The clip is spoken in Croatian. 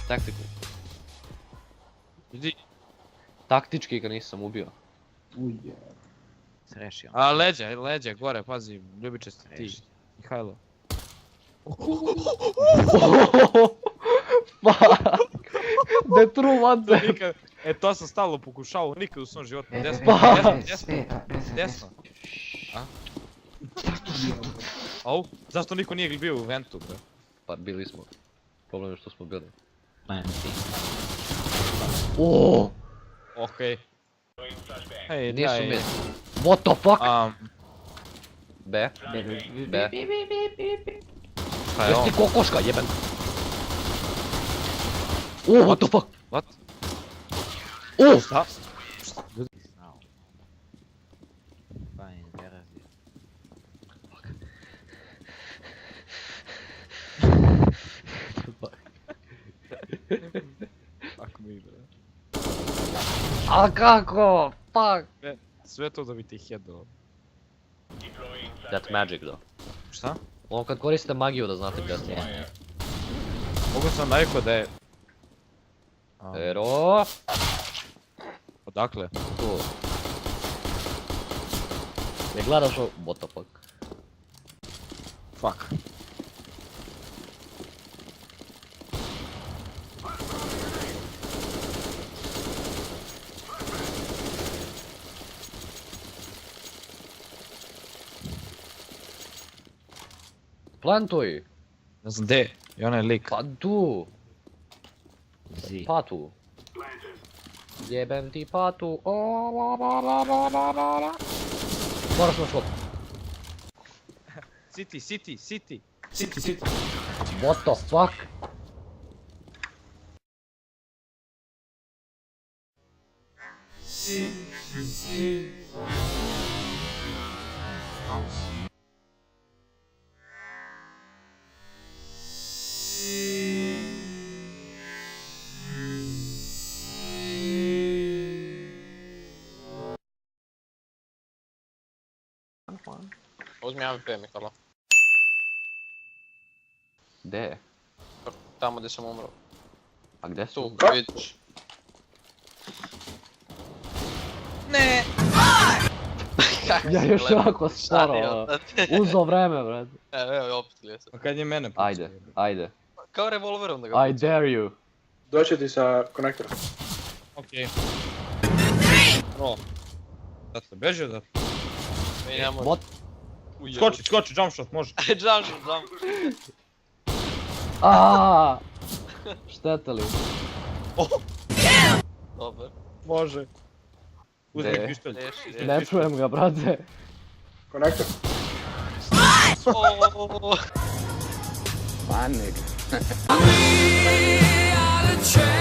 Tactical. Idi. Taktički ga nisam ubio. Uje. Srešio. A leđa, gore, pazi, ljubiče si ti. Mihajlo. Fuck! The true one there. To sam stalno pokušao, nikad u svom životu. Desno, desno. A? Au, zašto niko nije bio u ventu, bre? Pa bili smo. Problem je što smo bili. Planti. Oooo! Okej. Hej, Nisu daj. mid. What the fuck? B. B. Šta je Jesi on? ti kokoška jeben? Oh, what the fuck? What? Oh! Šta? Znao. Pa je verazio. Ako mi ide. A kako? Fuck! Sve to da bi ti headao. That's magic though. Šta? Ovo kad koristite magiju da znate gdje ste. Mogu sam navikao da je... Ero! Odakle? Tu. Ne gledaš ovo? What the fuck? Fuck. Plantuj! Ne znam gdje, i onaj lik. Pa tu! Zi. Patu. Jebem ti patu. Moraš na šlop. City. What the fuck? Uzmi AWP, Mikala. Gdje? Tamo gdje sam umro. A gdje su? Tu, vidiš. Ne! Ja još ovako sporo. Uzo vreme, brad. Evo, opet lijeso. A kad je mene pucao? Ajde. Kao revolverom da ga I dare you. Doći ti sa konektora. Okej. Bro. Zato, beži odatle. Mi nemamo... What? Skoči, jump shot, može. Jump. Aaaa! Štete li? Dobar. Može. Uzmi Gdje? pištolj. Reši. Ne čujem ga, brate. Konektor. Oooo. Panik. We are the champions.